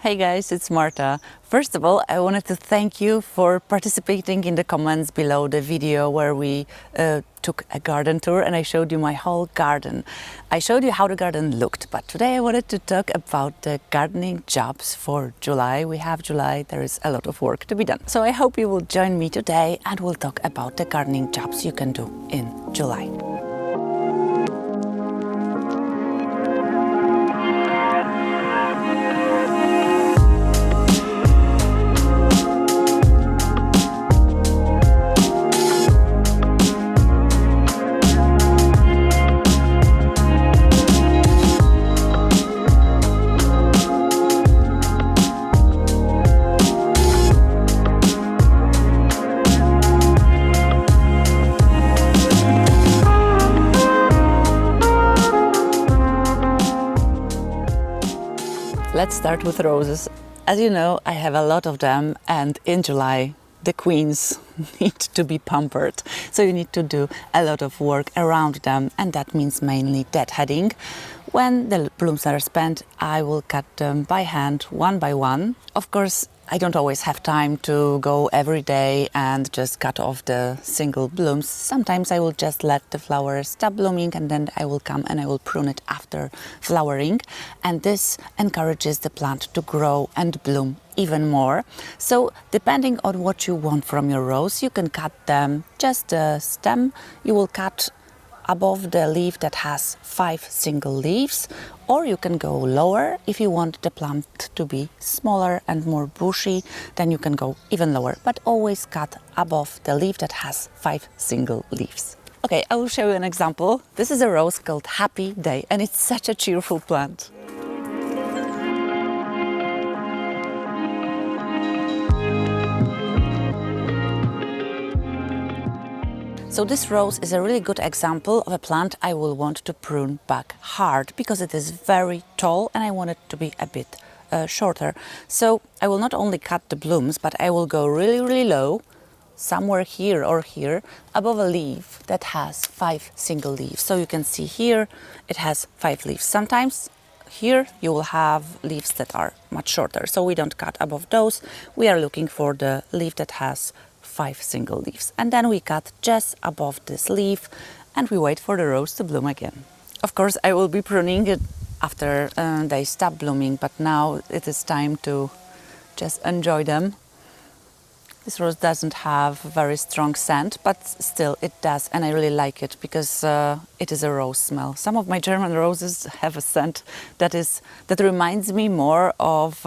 Hey guys, it's Marta. First of all, I wanted to thank you for participating in the comments below the video where we took a garden tour and I showed you my whole garden. I showed you how the garden looked, but today I wanted to talk about the gardening jobs for July. We have July, there is a lot of work to be done. So I hope you will join me today and we'll talk about the gardening jobs you can do in July. Let's start with roses. As you know, I have a lot of them, and in July the queens need to be pampered. So you need to do a lot of work around them, and that means mainly deadheading. When the blooms are spent, I will cut them by hand, one by one. Of course, I don't always have time to go every day and just cut off the single blooms. Sometimes I will just let the flowers stop blooming and then I will come and I will prune it after flowering. And this encourages the plant to grow and bloom even more. So depending on what you want from your rose, you can cut them just the stem. You will cut above the leaf that has 5 single leaves, or you can go lower. If you want the plant to be smaller and more bushy, then you can go even lower, but always cut above the leaf that has 5 single leaves. Okay, I will show you an example. This is a rose called Happy Day, and it's such a cheerful plant. So this rose is a really good example of a plant I will want to prune back hard because it is very tall and I want it to be a bit shorter. So I will not only cut the blooms, but I will go really low, somewhere here or here, above a leaf that has 5 single leaves. So you can see here it has 5 leaves. Sometimes here you will have leaves that are much shorter, so we don't cut above those. We are looking for the leaf that has 5 single leaves, and then we cut just above this leaf and we wait for the rose to bloom again. Of course, I will be pruning it after they stop blooming, but now it is time to just enjoy them. This rose doesn't have very strong scent, but still it does, and I really like it because it is a rose smell. Some of my German roses have a scent that reminds me more of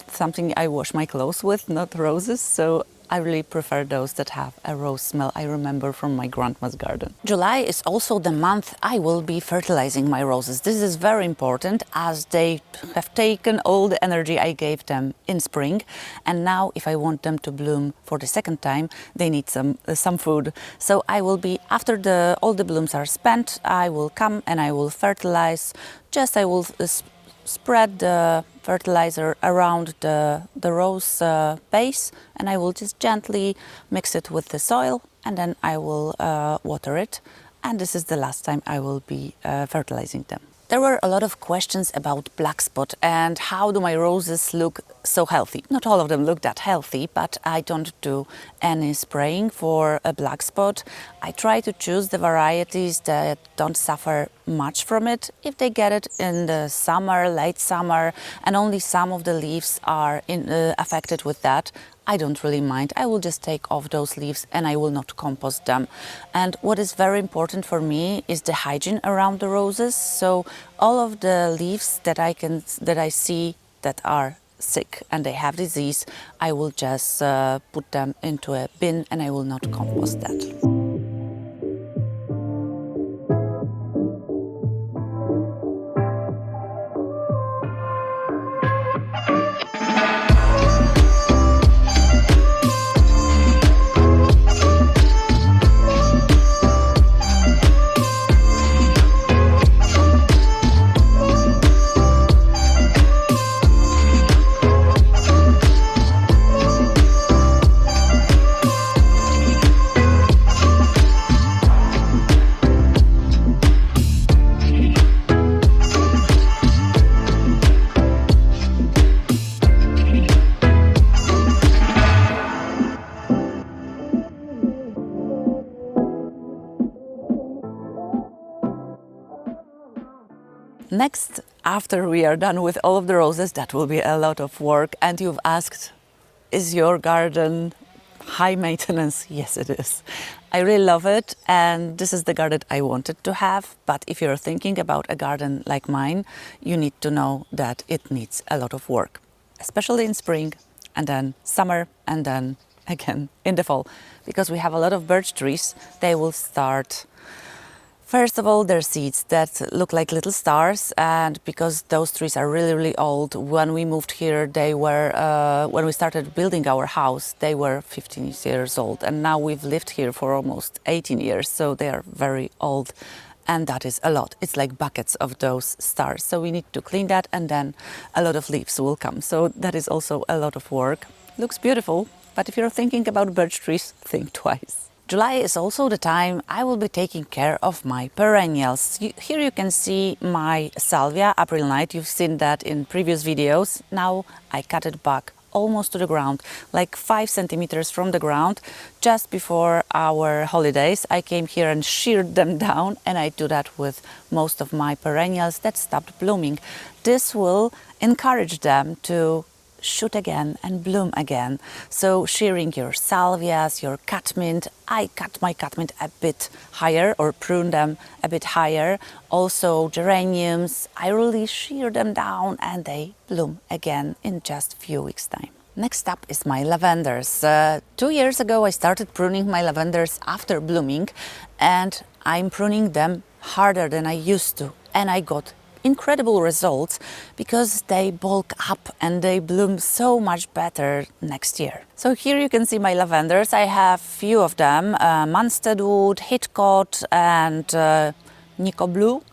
something I wash my clothes with, not roses, so I really prefer those that have a rose smell I remember from my grandma's garden. July is also the month I will be fertilizing my roses. This is very important as they have taken all the energy I gave them in spring, and now if I want them to bloom for the second time, they need some food. So I will be, after all the blooms are spent, I will come and I will fertilize. I will spread the fertilizer around the rose base, and I will just gently mix it with the soil, and then I will water it, and this is the last time I will be fertilizing them. There were a lot of questions about black spot and how do my roses look so healthy. Not all of them look that healthy, but I don't do any spraying for a black spot. I try to choose the varieties that don't suffer much from it. If they get it in the summer, late summer, and only some of the leaves are affected with that, I don't really mind. I will just take off those leaves and I will not compost them. And what is very important for me is the hygiene around the roses. So all of the leaves that I see that are sick and they have disease, I will just put them into a bin and I will not compost that. Next, after we are done with all of the roses, that will be a lot of work. And you've asked, is your garden high maintenance? Yes, it is. I really love it, and this is the garden I wanted to have. But if you're thinking about a garden like mine, you need to know that it needs a lot of work, especially in spring, and then summer, and then again in the fall, because we have a lot of birch trees. They will start, first of all, their seeds that look like little stars, and because those trees are really, really old, when we moved here, they were, when we started building our house, they were 15 years old, and now we've lived here for almost 18 years, so they are very old, and that is a lot. It's like buckets of those stars, so we need to clean that, and then a lot of leaves will come, so that is also a lot of work. Looks beautiful, but if you're thinking about birch trees, think twice. July is also the time I will be taking care of my perennials. Here you can see my salvia, April Night. You've seen that in previous videos. Now I cut it back almost to the ground, like 5 centimeters from the ground. Just before our holidays, I came here and sheared them down, and I do that with most of my perennials that stopped blooming. This will encourage them to shoot again and bloom again. So shearing your salvias, your catmint, I cut my catmint a bit higher or prune them a bit higher. Also geraniums, I really shear them down and they bloom again in just a few weeks' time. Next up is my lavenders. 2 years ago I started pruning my lavenders after blooming, and I'm pruning them harder than I used to, and I got incredible results because they bulk up and they bloom so much better next year. So here you can see my lavenders. I have few of them, Munstead, Hitchcock and Nico Blue.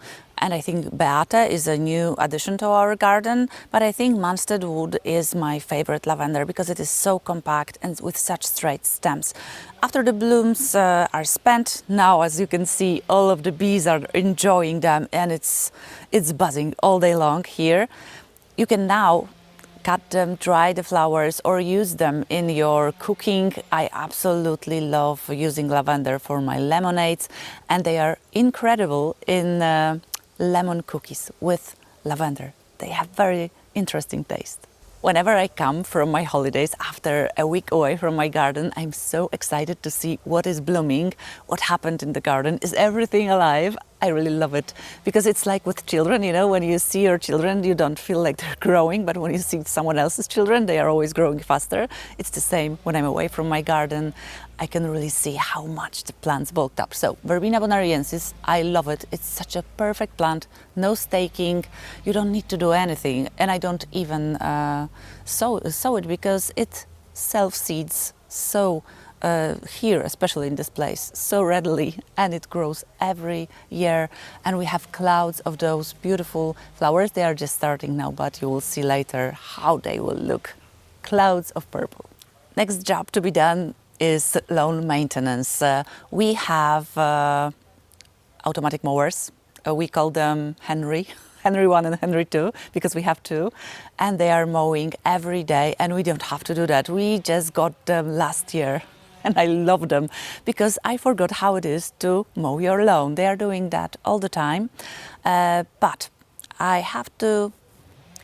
And I think Beata is a new addition to our garden, but I think Munstead Wood is my favorite lavender because it is so compact and with such straight stems. After the blooms are spent, now as you can see, all of the bees are enjoying them, and it's buzzing all day long here. You can now cut them, dry the flowers, or use them in your cooking. I absolutely love using lavender for my lemonades, and they are incredible in lemon cookies with lavender. They have very interesting taste. Whenever I come from my holidays after a week away from my garden, I'm so excited to see what is blooming, what happened in the garden. Is everything alive? I really love it because it's like with children, you know, when you see your children, you don't feel like they're growing, but when you see someone else's children, they are always growing faster. It's the same when I'm away from my garden. I can really see how much the plants bulked up. So Verbena bonariensis, I love it. It's such a perfect plant, no staking. You don't need to do anything, and I don't even sow it because it self-seeds so here, especially in this place, so readily, and it grows every year, and we have clouds of those beautiful flowers. They are just starting now, but you will see later how they will look. Clouds of purple. Next job to be done is lawn maintenance. We have automatic mowers. We call them Henry 1 and Henry 2, because we have two, and they are mowing every day, and we don't have to do that. We just got them last year, and I love them because I forgot how it is to mow your lawn. They are doing that all the time, but I have to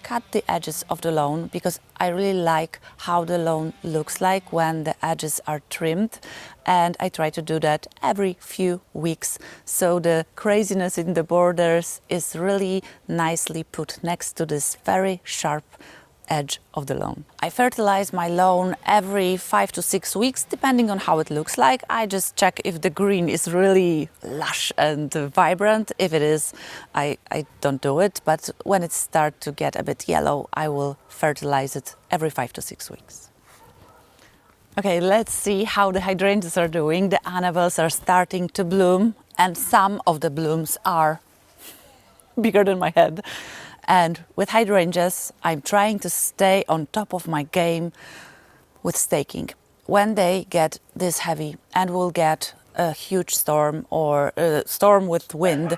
cut the edges of the lawn because I really like how the lawn looks like when the edges are trimmed, and I try to do that every few weeks, so the craziness in the borders is really nicely put next to this very sharp edge of the lawn. I fertilize my lawn every 5 to 6 weeks, depending on how it looks like. I just check if the green is really lush and vibrant. If it is, I don't do it, but when it starts to get a bit yellow, I will fertilize it every 5 to 6 weeks. Okay, let's see how the hydrangeas are doing. The annuals are starting to bloom, and some of the blooms are bigger than my head. And with hydrangeas, I'm trying to stay on top of my game with staking. When they get this heavy and we'll get a huge storm or a storm with wind,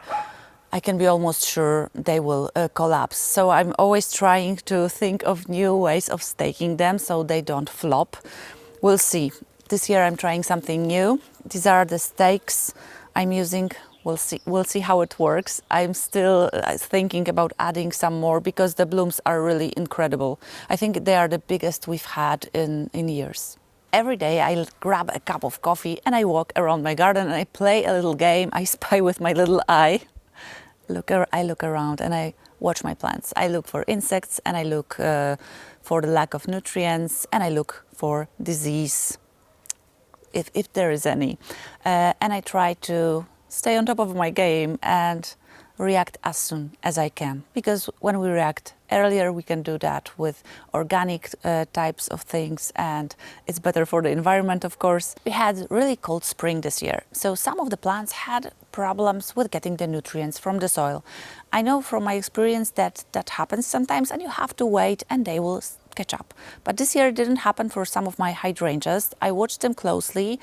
I can be almost sure they will collapse. So I'm always trying to think of new ways of staking them so they don't flop. We'll see. This year I'm trying something new. These are the stakes I'm using We'll see how it works. I'm still thinking about adding some more because the blooms are really incredible. I think they are the biggest we've had in years. Every day I grab a cup of coffee and I walk around my garden and I play a little game. I spy with my little eye. I look around and I watch my plants. I look for insects and I look for the lack of nutrients and I look for disease, if there is any. And I try to stay on top of my game and react as soon as I can. Because when we react earlier, we can do that with organic types of things, and it's better for the environment, of course. We had really cold spring this year, so some of the plants had problems with getting the nutrients from the soil. I know from my experience that that happens sometimes, and you have to wait and they will catch up. But this year it didn't happen for some of my hydrangeas. I watched them closely.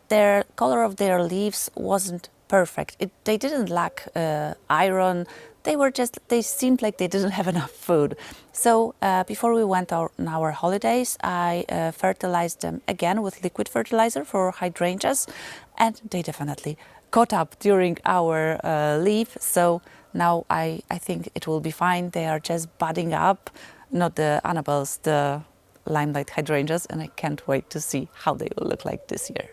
Their color of their leaves wasn't perfect. They didn't lack iron. They seemed like they didn't have enough food. So before we went on our holidays, I fertilized them again with liquid fertilizer for hydrangeas, and they definitely caught up during our leaf. So now I think it will be fine. They are just budding up, not the Annabelles, the limelight hydrangeas, and I can't wait to see how they will look like this year.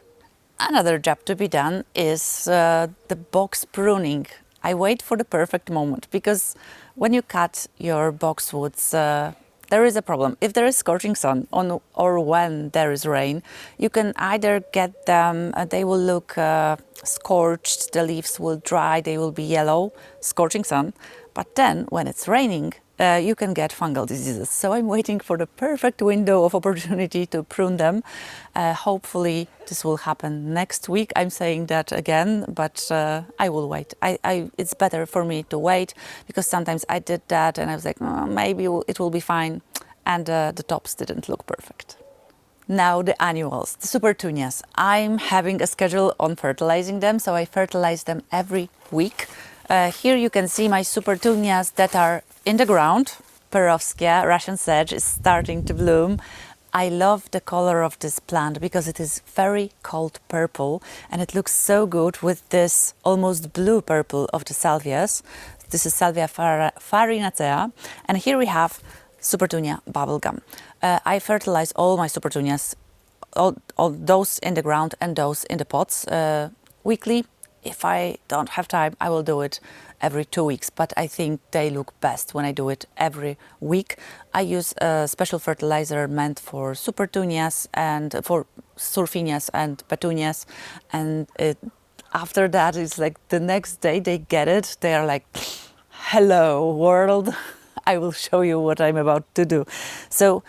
Another job to be done is the box pruning. I wait for the perfect moment because when you cut your boxwoods, there is a problem. If there is scorching sun or when there is rain, you can either get them, they will look scorched, the leaves will dry, they will be yellow, scorching sun. But then when it's raining, you can get fungal diseases. So I'm waiting for the perfect window of opportunity to prune them. Hopefully this will happen next week. I'm saying that again, but I will wait. It's better for me to wait because sometimes I did that and I was like, oh, maybe it will be fine. And the tops didn't look perfect. Now the annuals, the SUPERTUNIAS. I'm having a schedule on fertilizing them, so I fertilize them every week. Here you can see my SUPERTUNIAS that are in the ground. Perovskia, Russian sedge, is starting to bloom. I love the color of this plant because it is very cold purple and it looks so good with this almost blue purple of the salvias. This is Salvia farinacea, and here we have SUPERTUNIA bubblegum. I fertilize all my SUPERTUNIAS, all those in the ground and those in the pots weekly. If I don't have time, I will do it every 2 weeks, but I think they look best when I do it every week. I use a special fertilizer meant for SUPERTUNIAS and for surfinias and petunias, and after that, it's like the next day they get it. They are like, hello world, I will show you what I'm about to do. So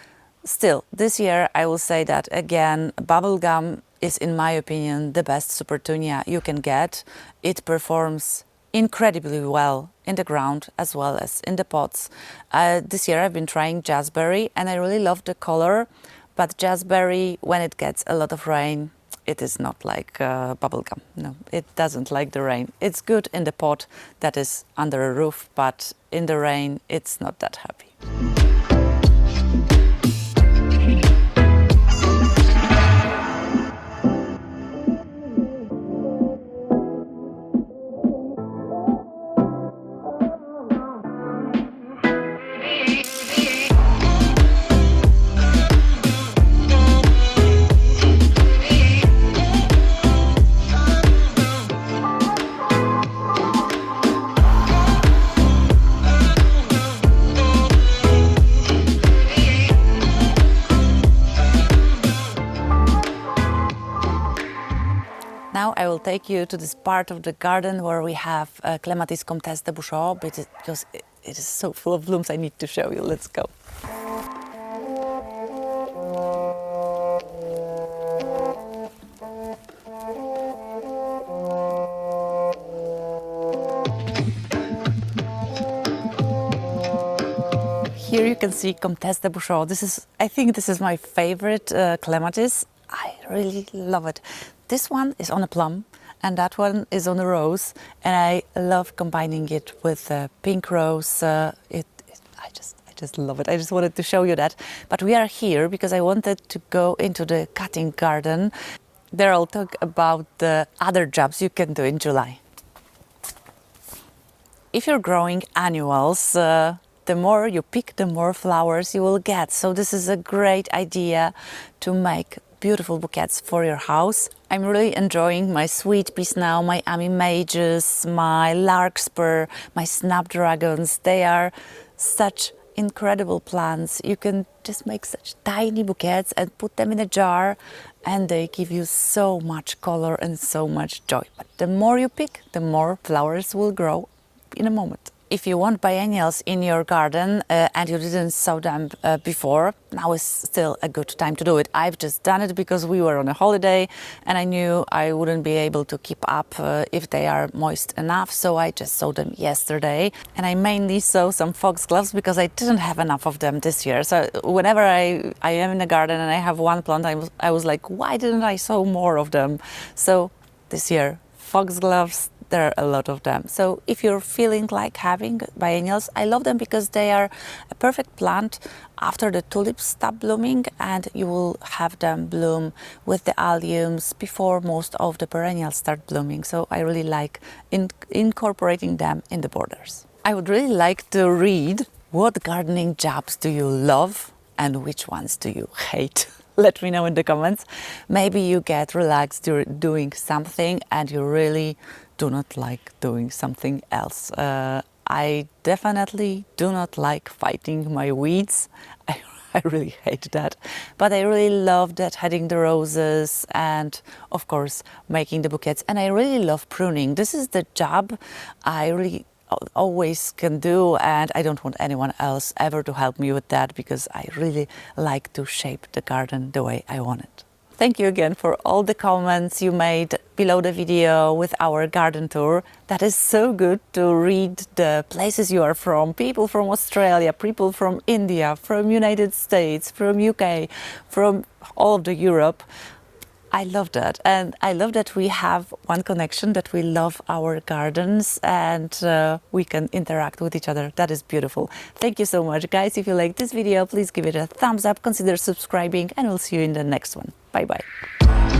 still, this year I will say that again, bubblegum is, in my opinion, the best SUPERTUNIA you can get. It performs incredibly well in the ground as well as in the pots. This year I've been trying jazzberry and I really love the color, but jazzberry, when it gets a lot of rain, it is not like bubblegum. No, it doesn't like the rain. It's good in the pot that is under a roof, but in the rain, it's not that happy. Now I will take you to this part of the garden where we have CLEMATIS Comtesse de Bouchon, because it is so full of blooms. I need to show you. Let's go. Here you can see Comtesse de Bouchon. I think this is my favorite CLEMATIS. I really love it. This one is on a plum and that one is on a rose, and I love combining it with pink rose. I just love it. I just wanted to show you that. But we are here because I wanted to go into the cutting garden. There I'll talk about the other jobs you can do in July. if you're growing annuals, the more you pick, the more flowers you will get. So this is a great idea to make beautiful bouquets for your house. I'm really enjoying my sweet peas now, my Ami Mages, my larkspur, my snapdragons. They are such incredible plants. You can just make such tiny bouquets and put them in a jar, and they give you so much color and so much joy. But the more you pick, the more flowers will grow in a moment. If you want biennials in your garden and you didn't sow them before, now is still a good time to do it. I've just done it because we were on a holiday and I knew I wouldn't be able to keep up if they are moist enough, so I just sowed them yesterday. And I mainly sow some foxgloves because I didn't have enough of them this year. So whenever I am in the garden and I have one plant, I was like, why didn't I sow more of them? So this year, foxgloves, there are a lot of them. So if you're feeling like having biennials, I love them because they are a perfect plant after the tulips stop blooming, and you will have them bloom with the alliums before most of the perennials start blooming. So I really like incorporating them in the borders. I would really like to read, what gardening jobs do you love and which ones do you hate? Let me know in the comments. Maybe you get relaxed doing something and you really do not like doing something else. I definitely do not like fighting my weeds. I really hate that. But I really love deadheading the roses and, of course, making the bouquets. And I really love pruning. This is the job I really always can do, and I don't want anyone else ever to help me with that because I really like to shape the garden the way I want it. Thank you again for all the comments you made below the video with our garden tour. That is so good to read the places you are from. People from Australia, people from India, from United States, from UK, from all of the Europe. I love that, and I love that we have one connection, that we love our gardens and we can interact with each other. That is beautiful. Thank you so much, guys. If you like this video, please give it a thumbs up, consider subscribing, and we'll see you in the next one. Bye bye.